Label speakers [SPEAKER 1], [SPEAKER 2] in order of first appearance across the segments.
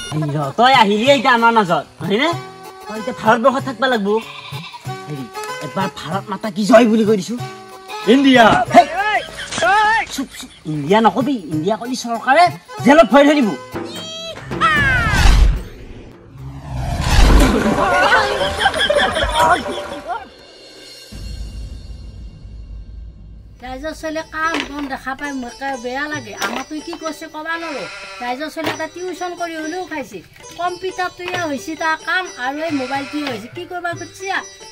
[SPEAKER 1] তই আহিলি এতিয়া আমাৰ মাজত হয়নে তই এতিয়া ভাৰতবৰ্ষত থাকিব লাগিব হেৰি এবাৰ ভাৰত মাতা কি জয় বুলি কৈ দিছো
[SPEAKER 2] ইণ্ডিয়া
[SPEAKER 1] ইণ্ডিয়া নকবি ইণ্ডিয়া কলি চৰকাৰে জেলত ভৰাই থৈ দিব
[SPEAKER 3] ৰাইজৰ ছোৱালী কাম বন দেখা পাই মোকে বেয়া লাগে আমাৰতো কি কৈছে ক'বা নোৱাৰো ৰাইজৰ ছোৱালী এটা টিউশ্যন কৰি হ'লেও খাইছে কম্পিউটাৰটোৱে হৈছে তাৰ কাম আৰু এই মোবাইলটোৱে হৈছে কি কৰিব খুজিছে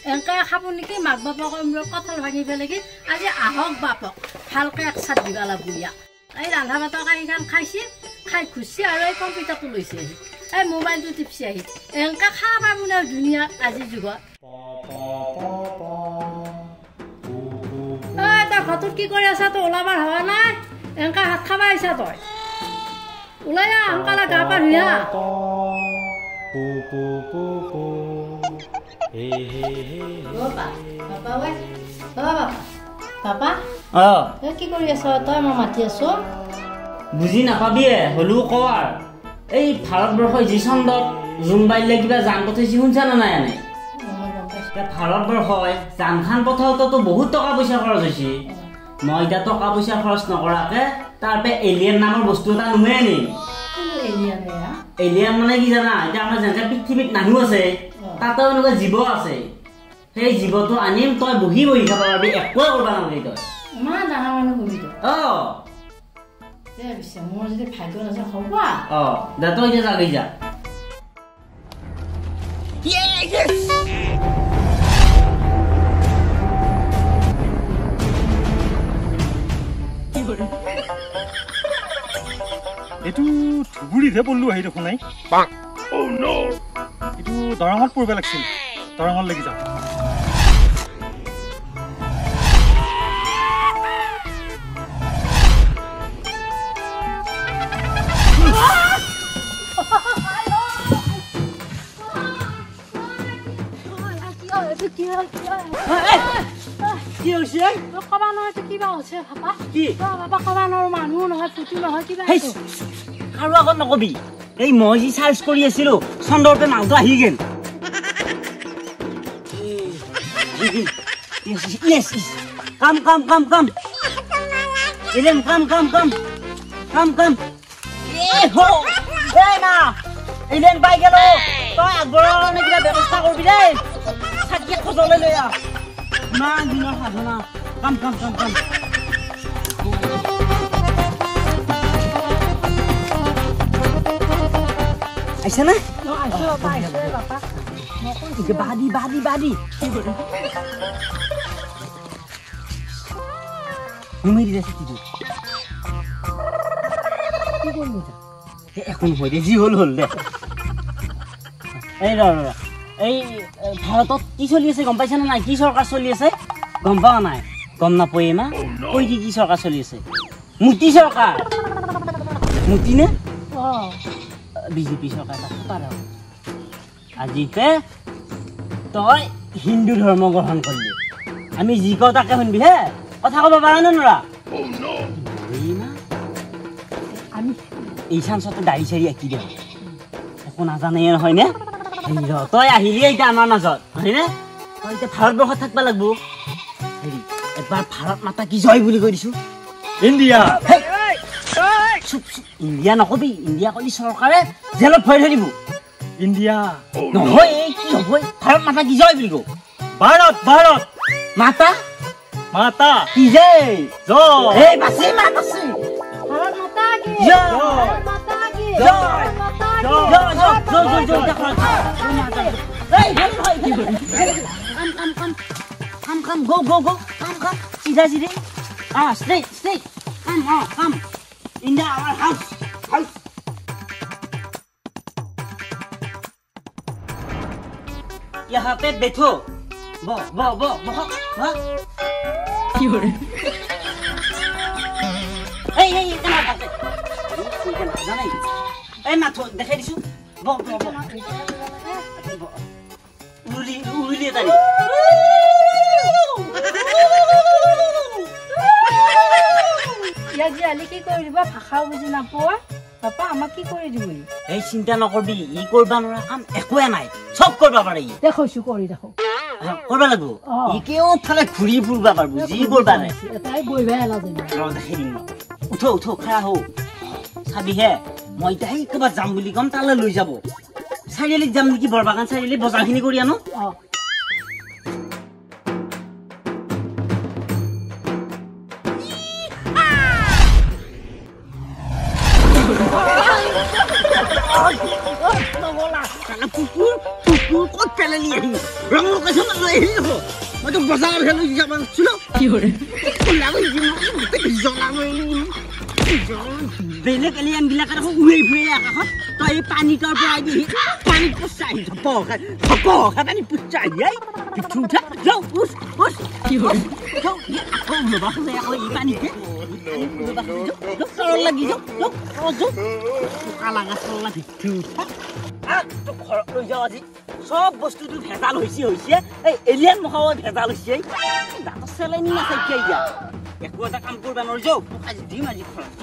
[SPEAKER 3] এনেকৈ খাব নেকি মাক বাপকৰ মূৰত কঁঠাল ভাঙি পেলাই কি আজি আহক বাপক ভালকৈ এক চাট দিবা লাগিব ইয়াক এই ৰন্ধা বাতৰ কাৰীখন খাইছে খাই খুচি আৰু এই কম্পিউটাৰটো লৈছে আহি এই মোবাইলটো টিপছি আহি এনেকৈ খাব পাব নে দুনিয়াত আজিৰ যুগত ঘৰটোত কি কৰি আছা তই ওলাবাৰ হোৱা নাই এনেকা হাত খাবা আহিছা তই ওলাই আহ সোনকালে গা পা ধুই আহ কি কৰি আছ তই মই মাতি আছো
[SPEAKER 1] বুজি নাপাবিয়ে হলেও ক আৰু এই ভাৰতবৰ্ষৰ যি চন্দত জোনবাইলে কিবা যান পঠাইছে শুনছা না নাই এনে ভাৰতবৰ্ষই যানখান পঠাওঁতেতো বহুত টকা পইচা খৰচ হৈছে মই এতিয়া টকা পইচা খৰচ নকৰাকে তাৰ পৰা এলিয়েন নামৰ বস্তু এটা নুমাই আনিম এলিয়েন মানে কি জানা এতিয়া আমাৰ যেনেকে পৃথিৱীত মানুহ আছে তাতেও এনেকুৱা জীৱ আছে সেই জীৱটো আনিম তই বহি বহি খাব পাৰিবি একোৱে কৰিব নালাগে তই
[SPEAKER 3] ইমান ডাঙৰ মানুহ হবি তই মোৰ যদি ভাগ্য আছে হ'ব
[SPEAKER 1] দে তই এতিয়া যাবি যা
[SPEAKER 2] এইটো ধুবুৰীতহে পল্লু আহি দেখোন নাই এইটো দৰঙত পৰিব লাগিছিল দৰঙত লাগি যাওঁ
[SPEAKER 1] কি হৈছে
[SPEAKER 3] কবা নহয় কিবা হৈছে ভাপা কি ভাপা কবা নোৱাৰো মানুহ নহয় ফুটি নহয় কিবা
[SPEAKER 1] আৰু আগত নকবি এই মই যি চাৰ্চ কৰি আছিলো চন্দ্ৰতে নামটো আহি গেল কাম কাম কাম কাম এলেন কাম কাম কাম কাম কাম এলেন পাই গেল তই আগবঢ়াৰ কাৰণে কিবা ব্যৱস্থা কৰিবি দেই চাকি খোজলৈ লৈ আহ ইমান দিনৰ সাধনা কাম কাম কাম কাম আহিছে না বাদি বাদি বাদি নুমেৰি দে চাকিটো কি কৰিলি এখন হৈ দে যি হ'ল হ'ল দে এই ৰ এই ভাৰতত কি চলি আছে গম পাইছা নে নাই কি চৰকাৰ চলি আছে গম পোৱা নাই গম নাপায়ে না কৈ কি চৰকাৰ চলি আছে মোদী চৰকাৰ মোদী নে বিজেপি চৰকাৰ আজিতে তই হিন্দু ধৰ্ম গ্ৰহণ কৰিলি আমি যি কওঁ তাকে শুনবি হে কথা ক'ব পাৰা নে নোৱাৰা আমি এই চান্সতে দাড়ি চাৰি আঁকি দিওঁ একো নাজানে নহয়নে তই আহিলি এতিয়া আমাৰ মাজত হয়নে তই এতিয়া ভাৰতবৰ্ষত থাকিব লাগিব হেৰি এবাৰ ভাৰত মাতা কি জয় বুলি কৈ দিছো
[SPEAKER 2] ইণ্ডিয়া
[SPEAKER 1] ইণ্ডিয়া নকবি ইণ্ডিয়া কলি চৰকাৰে জেলত ভৰাই থৈ দিব
[SPEAKER 2] ইণ্ডিয়া
[SPEAKER 1] নহয় কি হ'ব ভাৰত মাতা কি জয় বুলি কওঁ
[SPEAKER 2] ভাৰত ভাৰত
[SPEAKER 1] মাতা
[SPEAKER 2] মাতা
[SPEAKER 1] কি যে
[SPEAKER 2] জয়
[SPEAKER 1] এই বাছি মাত বাছি
[SPEAKER 3] ভাৰত মাতা কি
[SPEAKER 1] জয়
[SPEAKER 3] ভাৰত মাতা কি
[SPEAKER 1] জয় জয় জয় জয় come go come सीधा सीधे straight come in the our house यहाँ पे बैठो बो क्यों रे ए कना बाते नहीं ए माथो देखाइ दिसु बो उली तानी
[SPEAKER 3] या जी आली की কৰিবা ভাষা বুজি নাপোৱা পাপা আমাক কি কৰি দিবি
[SPEAKER 1] এই চিন্তা নকৰবি ই কৰবা নোৱাৰা কাম একোৱে নাই চব কৰবা পাৰে ই
[SPEAKER 3] দেখছো কৰি দেখো
[SPEAKER 1] কৰবা লাগিব
[SPEAKER 3] অ।
[SPEAKER 1] ই কেওফালে ঘূৰি ফুৰবা পাৰিব যি কৰবা নাই
[SPEAKER 3] এটাই বহিবা নাজানো
[SPEAKER 1] ৰ দেখি দিম উঠো খাৰা হও চাবিহে মই এতিয়া সেই ক'ৰবাত যাম বুলি ক'ম তালৈ লৈ যাব চাৰিআলিত যাম নেকি বৰবাগান চাৰিআলি বজাৰখিনি কৰি আনো
[SPEAKER 3] অ
[SPEAKER 1] কুকুৰ ক'ত পেলালি আহি ৰং লোকেশ্যন লৈ আহিলি হ'ব মইতো বজাৰত লৈ যাব খুজিছিলো কি কৰে বেলেগ এলিয়ানবিলাক আকৌ উৰি ফুৰি আকাশত তই এই পানীটোৰ পৰা আহি পানীত পুচাই ধপ খাই পানী পুচাই উঠা যাওঁ কি হয় আকৌ ল'বা খোজে আকৌ এই পানীতে তৰল লাগি যাওঁ কালা গাছ তৰলা ভিতৰি উঠা ঘৰত লৈ যাওঁ আজি চব বস্তুটো ভেজাল হৈছে এই এলিয়ান মখাও ভেজাল হৈছে দাঁতৰ চেলেনি নাথাকে এতিয়া একো এটা কাম কৰিব নোৱাৰি যাওঁ আজি দিম আজি ঘৰত